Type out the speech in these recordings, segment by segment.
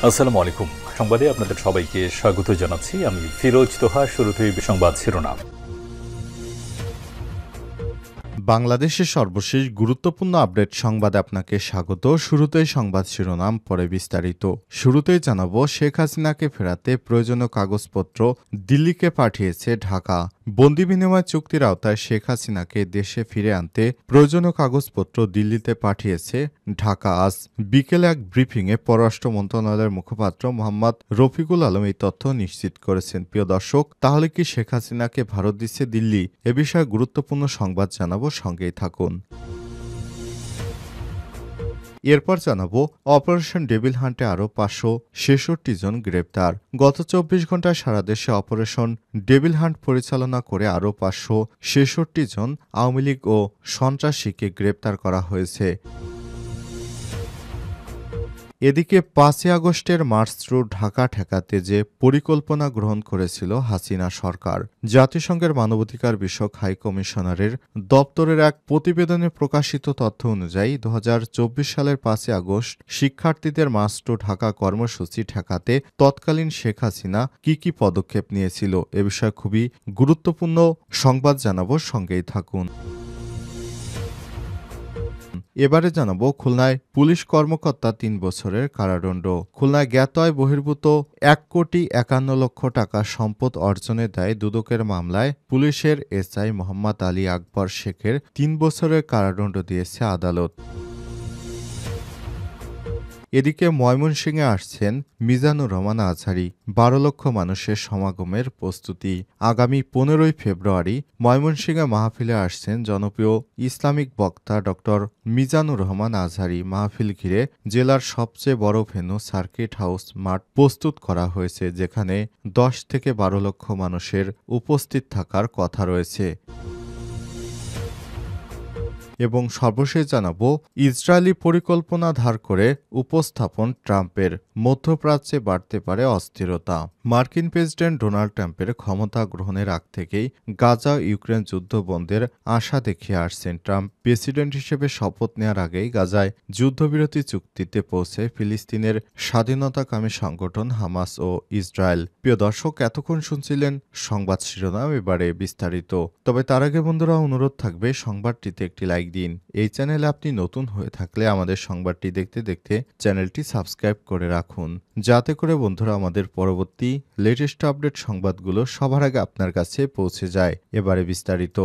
আসসালামু আলাইকুম। সংবাদে আপনাদের সবাইকে স্বাগত জানাচ্ছি। আমি ফিরোজ তোহা। শুরুতেই সংবাদ শিরোনাম। বাংলাদেশের সর্বশেষ গুরুত্বপূর্ণ আপডেট সংবাদে আপনাকে স্বাগত। শুরুতেই সংবাদ শিরোনাম, পরে বিস্তারিত। শুরুতেই জানাবো, শেখ হাসিনাকে ফেরাতে প্রয়োজনীয় কাগজপত্র দিল্লিকে পাঠিয়েছে ঢাকা। বন্দি বিনিময় চুক্তির আওতায় শেখ হাসিনাকে দেশে ফিরে আনতে প্রয়োজনীয় কাগজপত্র দিল্লিতে পাঠিয়েছে ঢাকা। আজ বিকেলে এক ব্রিফিংয়ে পররাষ্ট্র মন্ত্রণালয়ের মুখপাত্র মোহাম্মদ রফিকুল আলম এই তথ্য নিশ্চিত করেছেন। প্রিয় দর্শক, তাহলে কি শেখ হাসিনাকে ভারত দিচ্ছে দিল্লি? এ বিষয়ে গুরুত্বপূর্ণ সংবাদ জানাবো, সঙ্গেই থাকুন। এরপর জানাবো, অপারেশন ডেভিল হান্টে আরও 566 জন গ্রেপ্তার। গত 24 ঘন্টায় সারা দেশে অপারেশন ডেভিল হান্ট পরিচালনা করে আরও 566 জন আওয়ামী লীগ ও সন্ত্রাসীকে গ্রেপ্তার করা হয়েছে। এদিকে 5ই আগস্টের মার্চ থ্রু ঢাকা ঠেকাতে যে পরিকল্পনা গ্রহণ করেছিল হাসিনা সরকার, জাতিসংঘের মানবাধিকার বিষয়ক হাই কমিশনারের দপ্তরের এক প্রতিবেদনে প্রকাশিত তথ্য অনুযায়ী 2024 সালের 5ই আগস্ট শিক্ষার্থীদের মার্চ টু ঢাকা কর্মসূচি ঠেকাতে তৎকালীন শেখ হাসিনা কি পদক্ষেপ নিয়েছিল, এ বিষয়ে খুবই গুরুত্বপূর্ণ সংবাদ জানাবো, সঙ্গেই থাকুন। এবারে জানাবো, খুলনায় পুলিশ কর্মকর্তা 3 বছরের কারাদণ্ড। খুলনায় জ্ঞাত আয় বহির্ভূত 1,51,00,000 টাকা সম্পদ অর্জনের দায়ে দুদকের মামলায় পুলিশের এসআই মোহাম্মদ আলী আকবর শেখের 3 বছরের কারাদণ্ড দিয়েছে আদালত। এদিকে ময়মনসিংহে আসছেন মিজানুর রহমান আজহারী। 12 লক্ষ মানুষের সমাগমের প্রস্তুতি। আগামী 15ই ফেব্রুয়ারি ময়মনসিংহে মাহফিলে আসছেন জনপ্রিয় ইসলামিক বক্তা ডক্টর মিজানুর রহমান আজহারী। মাহফিল ঘিরে জেলার সবচেয়ে বড় ভেন্যু সার্কিট হাউস মাঠ প্রস্তুত করা হয়েছে, যেখানে 10 থেকে 12 লক্ষ মানুষের উপস্থিত থাকার কথা রয়েছে। এবং সর্বশেষ জানাবো, ইসরায়েলি পরিকল্পনা ধার করে উপস্থাপন ট্রাম্পের, মধ্যপ্রাচ্যে বাড়তে পারে অস্থিরতা। মার্কিন প্রেসিডেন্ট ডোনাল্ড ট্রাম্পের ক্ষমতা গ্রহণের আগ থেকেই গাজা ইউক্রেন যুদ্ধ বন্ধের আশা দেখিয়ে আসছেন। ট্রাম্প প্রেসিডেন্ট হিসেবে শপথ নেওয়ার আগেই গাজায় যুদ্ধবিরতি চুক্তিতে পৌঁছে ফিলিস্তিনের স্বাধীনতাকামী সংগঠন হামাস ও ইসরায়েল। প্রিয় দর্শক, এতক্ষণ শুনছিলেন সংবাদ শিরোনাম, এবারে বিস্তারিত। তবে তার আগে বন্ধুরা, অনুরোধ থাকবে সংবাদটিতে একটি লাইক দিন। এই চ্যানেলে আপনি নতুন হয়ে থাকলে আমাদের সংবাদটি দেখতে দেখতে চ্যানেলটি সাবস্ক্রাইব করে রাখুন, যাতে করে বন্ধুরা আমাদের পরবর্তী লেটেস্ট আপডেট সংবাদগুলো সবার আগে আপনার কাছে পৌঁছে যায়। এবারে বিস্তারিত।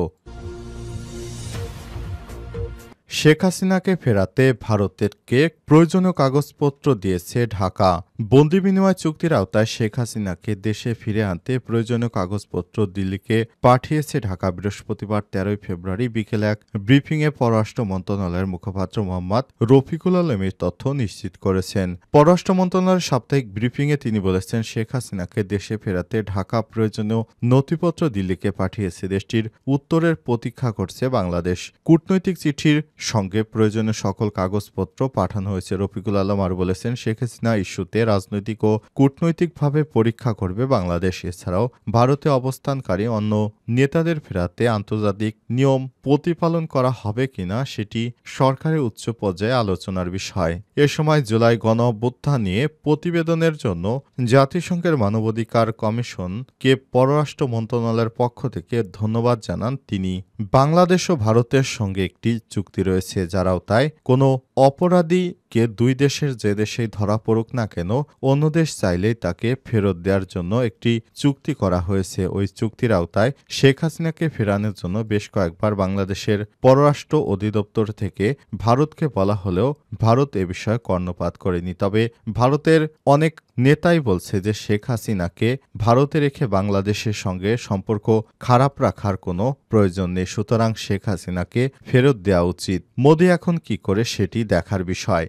শেখ হাসিনাকে ফেরাতে ভারতকে প্রয়োজনীয় কাগজপত্র দিয়েছে ঢাকা। বন্দি বিনিময় চুক্তির আওতায় শেখ হাসিনাকে দেশে ফিরে আনতে প্রয়োজনীয় কাগজপত্র দিল্লিকে পাঠিয়েছে ঢাকা। বৃহস্পতিবার 13ই ফেব্রুয়ারি বিকেলে এক ব্রিফিংয়ে পররাষ্ট্র মন্ত্রণালয়ের মুখপাত্র মোহাম্মদ রফিকুল আলম এই তথ্য নিশ্চিত করেছেন। পররাষ্ট্র মন্ত্রণালয়ের সাপ্তাহিক ব্রিফিংয়ে তিনি বলেছেন, শেখ হাসিনাকে দেশে ফেরাতে ঢাকা প্রয়োজনীয় নথিপত্র দিল্লিকে পাঠিয়েছে। দেশটির উত্তরের প্রতীক্ষা করছে বাংলাদেশ। কূটনৈতিক চিঠির সঙ্গে প্রয়োজনীয় সকল কাগজপত্র পাঠানো হয়েছে। রফিকুল আলম আরও বলেছেন, শেখ হাসিনা ইস্যুতে রাজনৈতিক ও কূটনৈতিকভাবে পরীক্ষা করবে বাংলাদেশ। এছাড়াও ভারতে অবস্থানকারী অন্য নেতাদের ফেরাতে আন্তর্জাতিক নিয়ম প্রতিপালন করা হবে কিনা সেটি সরকারের উচ্চ পর্যায়ে আলোচনার বিষয়। এ সময় জুলাই গণঅভ্যুত্থান নিয়ে প্রতিবেদনের জন্য জাতিসংঘের মানবাধিকার কমিশনকে পররাষ্ট্র মন্ত্রণালয়ের পক্ষ থেকে ধন্যবাদ জানান তিনি। বাংলাদেশ ও ভারতের সঙ্গে একটি চুক্তি রয়েছে, যার আওতায় কোনো অপরাধীকে দুই দেশের যে দেশেই ধরা পড়ুক না কেন, অন্য দেশ চাইলেই তাকে ফেরত দেওয়ার জন্য একটি চুক্তি করা হয়েছে। ওই চুক্তির আওতায় শেখ হাসিনাকে ফেরানোর জন্য বেশ কয়েকবার বাংলাদেশের পররাষ্ট্র অধিদপ্তর থেকে ভারতকে বলা হলেও ভারত এ বিষয়ে কর্ণপাত করেনি। তবে ভারতের অনেক নেতাই বলছে যে শেখ হাসিনাকে ভারতে রেখে বাংলাদেশের সঙ্গে সম্পর্ক খারাপ রাখার কোনো প্রয়োজন নেই, সুতরাং শেখ হাসিনাকে ফেরত দেওয়া উচিত। মোদি এখন কি করে সেটি দেখার বিষয়।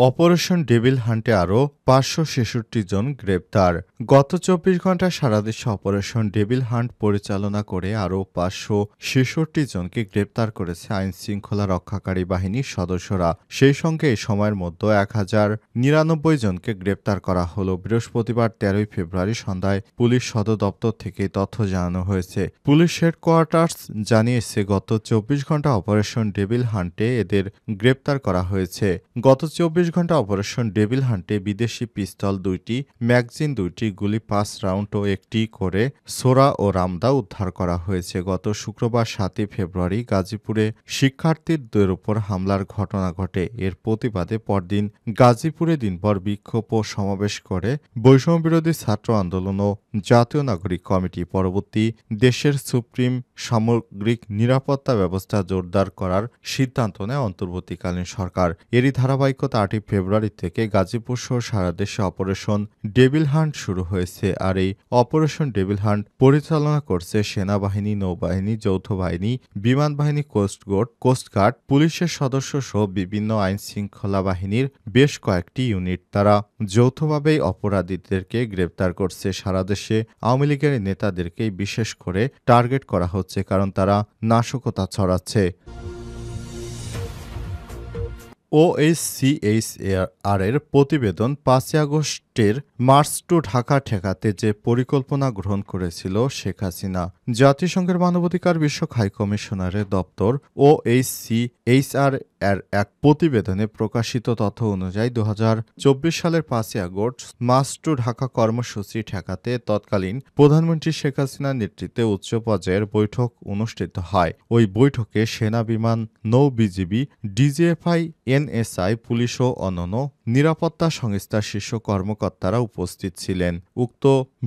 অপারেশন ডেভিল হান্টে আরও 566 জন গ্রেপ্তার। গত 24 ঘন্টায় সারা দেশে অপারেশন ডেভিল হান্ট পরিচালনা করে আরও 566 জনকে গ্রেপ্তার করেছে আইন শৃঙ্খলা রক্ষাকারী বাহিনীর সদস্যরা। সেই সঙ্গে এই সময়ের মধ্যে 1099 জনকে গ্রেপ্তার করা হলো। বৃহস্পতিবার 13ই ফেব্রুয়ারি সন্ধ্যায় পুলিশ সদর দপ্তর থেকে তথ্য জানানো হয়েছে। পুলিশ হেডকোয়ার্টার্স জানিয়েছে, গত 24 ঘন্টা অপারেশন ডেভিল হান্টে এদের গ্রেপ্তার করা হয়েছে। গত 24 ঘণ্টা অপারেশন ডেভিল হান্টে বিদেশি পিস্তল ২টি, ম্যাগজিন ২টি, গুলি ৫ রাউন্ড ও একটি করে সোরা ও রামদা উদ্ধার করা হয়েছে। গত শুক্রবার ৭ই ফেব্রুয়ারি গাজীপুরে শিক্ষার্থীদের উপর হামলার ঘটনা ঘটে। এর প্রতিবাদে পরদিন গাজীপুরে দিনভর বিক্ষোভ ও সমাবেশ করে বৈষম্যবিরোধী ছাত্র আন্দোলন ও জাতীয় নাগরিক কমিটি। পরবর্তী দেশের সুপ্রিম সামগ্রিক নিরাপত্তা ব্যবস্থা জোরদার করার সিদ্ধান্ত নেয় অন্তর্বর্তীকালীন সরকার। এরই ধারাবাহিকতা ৮ই ফেব্রুয়ারি থেকে গাজীপুর সহ সারা দেশে অপারেশন ডেভিল হান্ট শুরু হয়েছে। আর এই অপারেশন ডেভিল হান্ট পরিচালনা করছে সেনাবাহিনী, নৌবাহিনী, যৌথ বাহিনী, বিমান বাহিনী, কোস্টগার্ড, পুলিশের সদস্য সহ বিভিন্ন আইন শৃঙ্খলা বাহিনীর বেশ কয়েকটি ইউনিট। তারা যৌথভাবেই অপরাধীদেরকে গ্রেপ্তার করছে। সারা দেশে আওয়ামী লীগের নেতাদেরকেই বিশেষ করে টার্গেট করা হচ্ছে, কারণ তারা নাশকতা ছড়াচ্ছে। OHCHR এর প্রতিবেদন ৫ই আগস্টের মার্চ টু ঢাকা ঠেকাতে যে পরিকল্পনা গ্রহণ করেছিল শেখ হাসিনা। জাতিসংঘের মানবাধিকার বিষয়ক হাইকমিশনারের দপ্তর OHCHR এর এক প্রতিবেদনে প্রকাশিত তথ্য অনুযায়ী ২০২৪ সালের ৫ই আগস্ট মার্চ টু ঢাকা কর্মসূচি ঠেকাতে তৎকালীন প্রধানমন্ত্রী শেখ হাসিনার নেতৃত্বে উচ্চ পর্যায়ের বৈঠক অনুষ্ঠিত হয়। ওই বৈঠকে সেনা, বিমান, নৌ, বিজিবি, ডিজিএফআই, এনএসআই, পুলিশ ও অন্যান্য নিরাপত্তা সংস্থার শীর্ষ কর্মকর্তারা উপস্থিত ছিলেন। উক্ত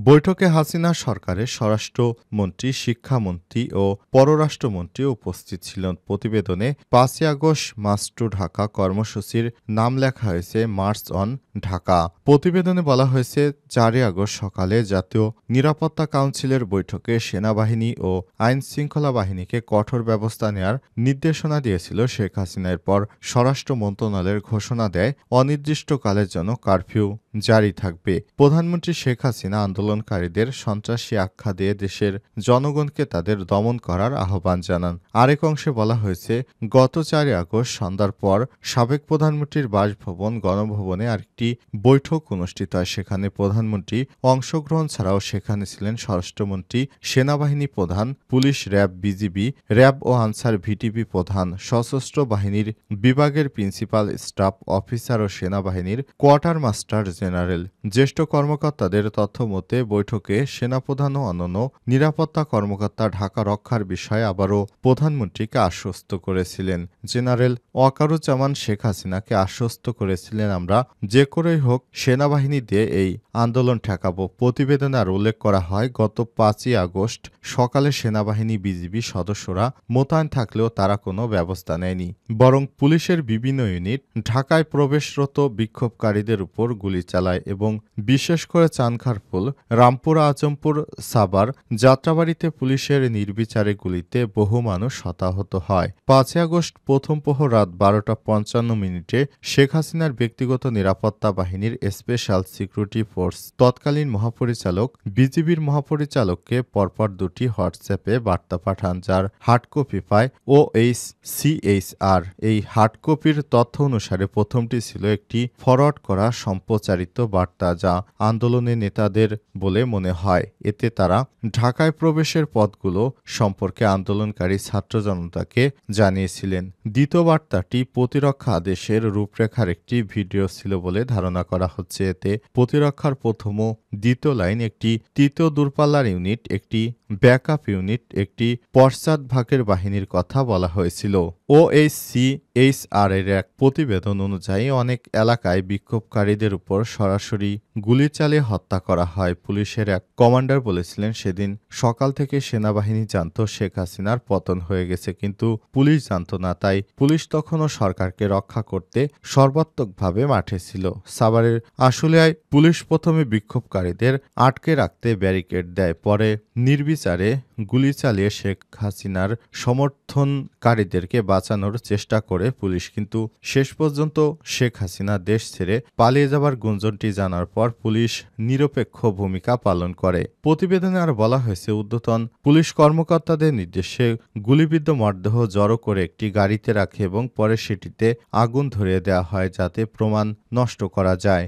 বৈঠকে হাসিনা সরকারের স্বরাষ্ট্রমন্ত্রী, শিক্ষামন্ত্রী ও পররাষ্ট্রমন্ত্রী উপস্থিত ছিলেন। প্রতিবেদনে ৫ই আগস্ট মার্চ টু ঢাকা কর্মসূচির নাম লেখা হয়েছে মার্চ অন ঢাকা। প্রতিবেদনে বলা হয়েছে ৪ই আগস্ট সকালে জাতীয় নিরাপত্তা কাউন্সিলের বৈঠকে সেনাবাহিনী ও আইন শৃঙ্খলা বাহিনীকে কঠোর ব্যবস্থা নেওয়ার নির্দেশনা দিয়েছিল শেখ হাসিনা। এরপর স্বরাষ্ট্র মন্ত্রণালয়ের ঘোষণা দেয় অনির্দিষ্টকালের জন্য কারফিউ জারি থাকবে। প্রধানমন্ত্রী শেখ হাসিনা আন্দোলনকারীদের সন্ত্রাসী আখ্যা দিয়ে দেশের জনগণকে তাদের দমন করার আহ্বান জানান। আরেক অংশে বলা হয়েছে গত ৪ই আগস্ট সন্ধ্যার পর সাবেক প্রধানমন্ত্রীর বাসভবন গণভবনে আরেকটি বৈঠক অনুষ্ঠিত হয়। সেখানে প্রধানমন্ত্রী অংশগ্রহণ ছাড়াও সেখানে ছিলেন স্বরাষ্ট্রমন্ত্রী, সেনাবাহিনী প্রধান, পুলিশ, র্যাব, বিজিবি, র্যাব ও আনসার ভিটিপি প্রধান, সশস্ত্র বাহিনীর বিভাগের প্রিন্সিপাল স্টাফ অফিসার ও সেনাবাহিনীর কোয়ার্টার মাস্টার জেনারেল। জ্যেষ্ঠ কর্মকর্তাদের তথ্য মতে বৈঠকে সেনাপ্রধান ও অন্যান্য নিরাপত্তা কর্মকর্তা ঢাকা রক্ষার বিষয়ে আবারও প্রধানমন্ত্রীকে আশ্বস্ত করেছিলেন। জেনারেল ওয়াকারুজ্জামান শেখ হাসিনাকে আশ্বস্ত করেছিলেন, আমরা যে করেই হোক সেনাবাহিনী দিয়ে এই আন্দোলন ঠেকাবো। প্রতিবেদনে আর উল্লেখ করা হয় গত ৫ই আগস্ট সকালে সেনাবাহিনী, বিজিবি সদস্যরা মোতায়েন থাকলেও তারা কোনো ব্যবস্থা নেয়নি, বরং পুলিশের বিভিন্ন ইউনিট ঢাকায় প্রবেশরত বিক্ষোভকারীদের উপর গুলি চালায় এবং বিশেষ করে চানখারপুল, রামপুরা, আজমপুর, সাভার, যাত্রাবাড়িতে পুলিশের নির্বিচারে গুলিতে বহু মানুষ হতাহত হয়। ৫ই আগস্ট প্রথম প্রহর রাত ১২টা ৫৫ শেখ হাসিনার ব্যক্তিগত নিরাপত্তা বাহিনীর স্পেশাল সিকিউরিটি ফোর্স তৎকালীন মহাপরিচালক, বিজিবির মহাপরিচালককে পরপর দুটি হোয়াটসঅ্যাপে বার্তা পাঠান, যার হার্ডকপি পায় OHCHR। এই হার্ডকপির তথ্য অনুসারে প্রথমটি ছিল একটি ফরওয়ার্ড করা সম্প্রচারিত বার্তা, যা আন্দোলনের নেতাদের বলে মনে হয়। এতে তারা ঢাকায় প্রবেশের পথগুলো সম্পর্কে আন্দোলনকারী ছাত্র জনতাকে জানিয়েছিলেন। দ্বিতীয় বার্তাটি প্রতিরক্ষা আদেশের রূপরেখার একটি ভিডিও ছিল বলে ধারণা করা হচ্ছে। এতে প্রতিরক্ষার প্রথম ও দ্বিতীয় লাইন, একটি তৃতীয় দূরপাল্লার ইউনিট, একটি ব্যাকআপ ইউনিট, একটি পশ্চাৎভাগের বাহিনীর কথা বলা হয়েছিল। OHCHR এর এক প্রতিবেদন অনুযায়ী অনেক এলাকায় বিক্ষোভকারীদের উপর সরাসরি গুলি চালিয়ে হত্যা করা হয়। পুলিশের এক কমান্ডার বলেছিলেন, সেদিন সকাল থেকে সেনাবাহিনী জানত শেখ হাসিনার পতন হয়ে গেছে, কিন্তু পুলিশ জানত না। তাই পুলিশ তখনও সরকারকে রক্ষা করতে সর্বাত্মকভাবে মাঠে ছিল। সাভারের আশুলিয়ায় পুলিশ প্রথমে বিক্ষোভকারীদের আটকে রাখতে ব্যারিকেড দেয়, পরে নির্বিচারে গুলি চালিয়ে শেখ হাসিনার সমর্থনকারীদেরকে বাঁচানোর চেষ্টা করে পুলিশ, কিন্তু শেষ পর্যন্ত শেখ হাসিনা দেশ ছেড়ে পালিয়ে যাবার গুঞ্জনটি জানার পর পুলিশ নিরপেক্ষ ভূমিকা পালন করে। প্রতিবেদনে আর বলা হয়েছে, ঊর্ধ্বতন পুলিশ কর্মকর্তাদের নির্দেশে গুলিবিদ্ধ মরদেহ জড়ো করে একটি গাড়িতে রাখে এবং পরে সেটিতে আগুন ধরিয়ে দেওয়া হয় যাতে প্রমাণ নষ্ট করা যায়।